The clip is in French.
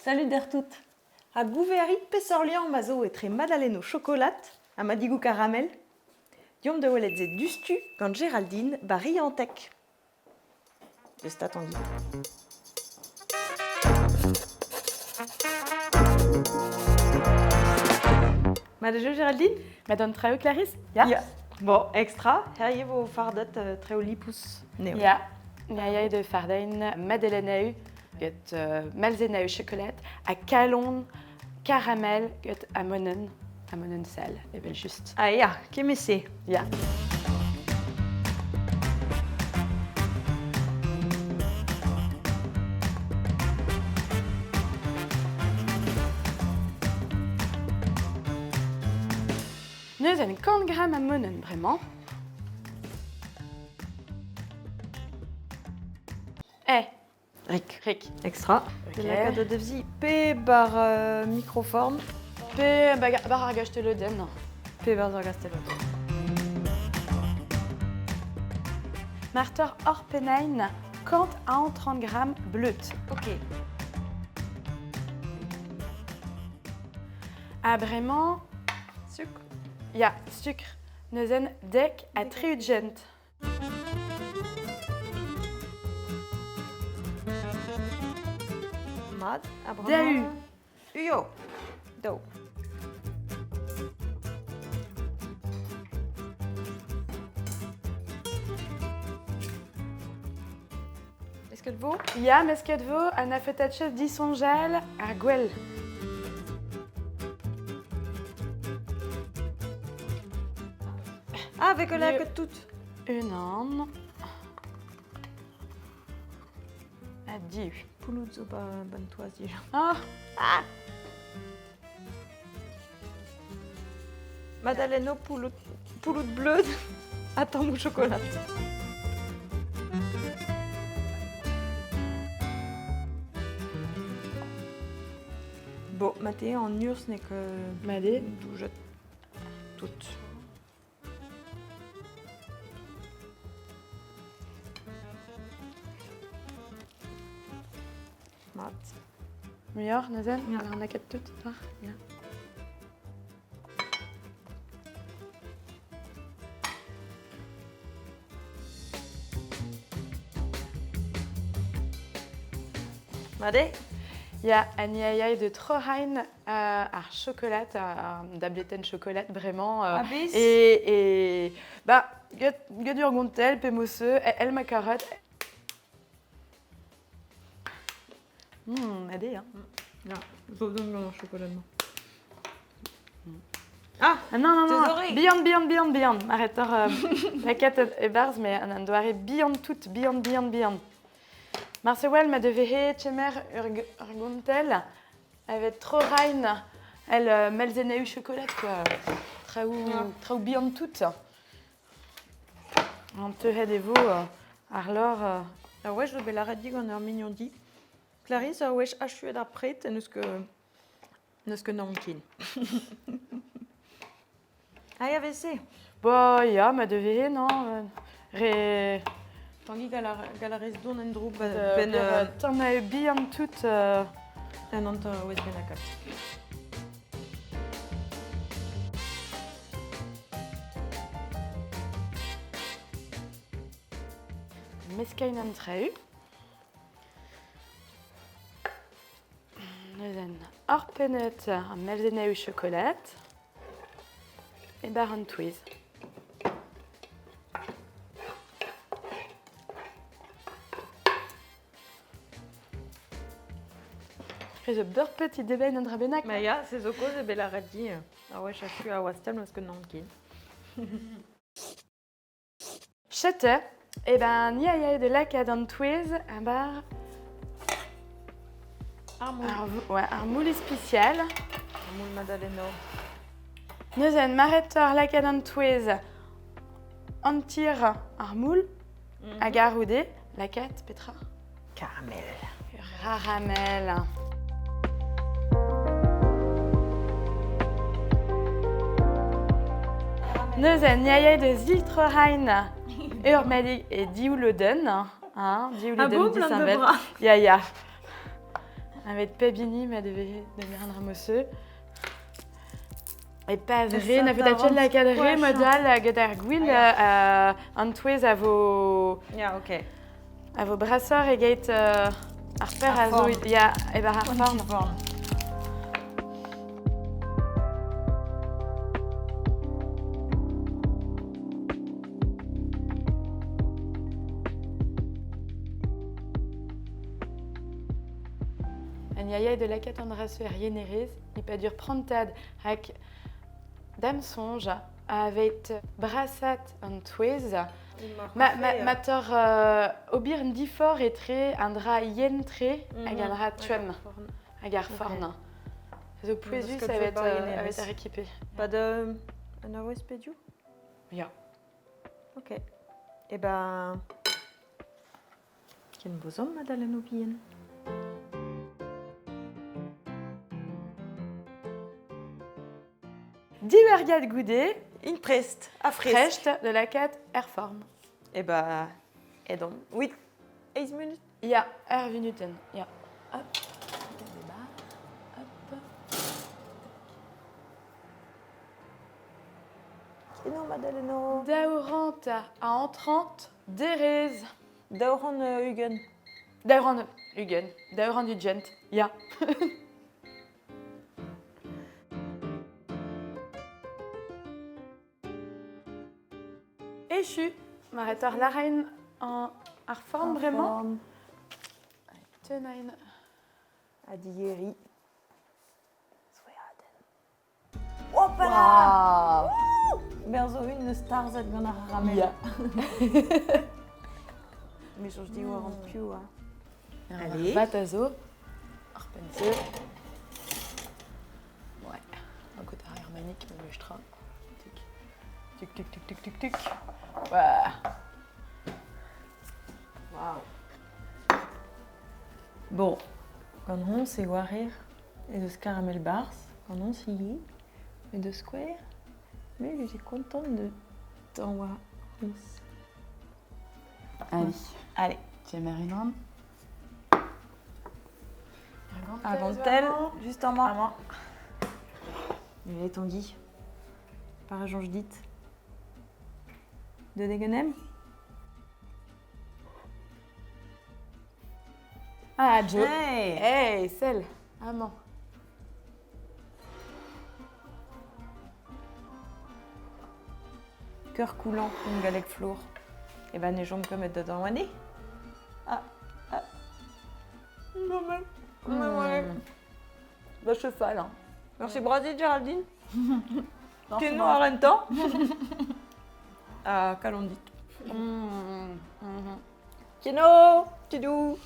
Salut der tout. A gouverit pesorlian ma zo etre madaleno chocolat, a madigou caramel. Diom de welet ze dustu gant Géraldine ba riantek. De sta Tanguy. Madame Géraldine? Madame Trao Clarisse? Ja? Ja. Bon, extra. Her je vo fardet treolipus neo. Ja. Ja, de fardein Madeleine get malzenau chocolat a calon caramel get amonen sel. Et bien juste. Ah ja, kemese. Ja. Nous avons 40 grammes à monen, vraiment. Rick. Extra. Ok. De la cadeau de vie. P bar microforme. Pe baragage de l'Oden. P bar zargastelot. Marter Orpenein, quant à 30 grammes bleut. Ok. Ah, vraiment, Sucre. ja, sucre. Nous avons dek à triugent. Mad. Dahu. Uyo. Do. Est-ce que le vaut? Ja, mesket vo, an a fetatchev disongel à gwell. Ah, avec la Mieux. que toute. Une an. Adieu. Poulouzzo bonne toisie. Oh, Madaleno poulout bleu. Attends mon chocolat. Bon, Mathé, en urs n'est que Madé. d'où je toute. Mat. Meilleur, nous avons, Ja. on a quatre toutes. Ah, ja. Madé? Ja, an iaia de Trohain ar chocolat, d'ableten chocolat, vraiment. Abis? Et bah, get ur gontel, pe mousseux, el ma carotte. Madé, hein. Non, je donne le chocolat. Ah! Ah, non, Tes oreilles. Beyond. Arrête, la cat est barz, mais on doit aller beyond tout, beyond. Marcel m'a devait chemer urgontel avec trop reine, elle melzena eu chocolat quoi, très beyond tout. On te had des veaux, alors. Ah ouais, je vais la redire qu'on a mignon dit. Clarisse, ah ouais, je suis d'après, et nous que non kin. Ah, y avait c'est. Bah, ja, m'a devait non. Tanguy galaris don en droub T'en as eu beyond tout. un anta ouest ben akat. Meskain an treu. Nous avons orpenet un melzenau chocolat et baron twiz. Et je beurre petit débait dans drabenac. Mais ya, c'est zo cause ben la redire. Ah ouais, je suis à Wastel parce que non kin. Chete, et ben ni a de lac à dans twiz, un bar. Un moule spécial. Moule Madaleno. Nous avons maretor lac à dans twiz. On tire un moule. À garoudé, la quête, Petra. Caramel. Caramel. Nous avons niaïe de Ziltrohain, Urmelig et Diouleden. Hein, Ah bon, plein de bras. Ya. Avec pebini, mais devait devenir ramosseux. Et pas Ça vrai, n'a fait la t'avance cadrée, quoi, modal, gadar-gwil, Antwez à vos ok. brasseurs et gate Harper à zo, il y a Harforn. Yaya de la cat Andrasse Rienerez, il peut dur prantad avec dame songe avec brassat Antwez. Mator obirn difor et très andra yentre agalra tuem agarforn. The poésie ça va être rééquipé. Pas de un arroz pédiou? Ja. Ok. Et ben quel beau homme Madeleine Opien. Divergad goudé, In prest, à frecht de la cat Airform. Et bah, et donc, oui, 8 minutes. Ja, minuten. Ja. Hop. Hop. Et non, Madeleine. Daurant à entrante d'Erez. Dauran Hugen. Daurant Hugen. Daurant Ugent. Ja. Échu. M'arrêteur la reine en Arform, vraiment. Tenain. Adieri. Hopala! Berzo une star zet gonna ramel. Ja. Mais je dis war en più. Allez. Batazo. Arpense. Ouais. Un côté arrière manique, mais je train. Tic, tic, tic, tic, tic, tic. Ouais. Wow. Bon, quand on s'est warrir et de ce caramel bars, quand on s'y y et de square, mais j'étais contente de t'en voir. Allez. Tu aimes une Argentelle, juste en main. Il est Tanguy. Par Jean Judith. De Degenem. Ah, Joe. Hey. Hey, celle. Amant. Cœur coulant, une galette flour. Et ben, les jambes comme dedans, Wanné. Ah. Ouais. Le cheval. Hein. Merci, Brasil, Géraldine. Non, Tu c'est nous bon. arrêtes temps. Ah, calondite. Mhm. Kino, Tidou.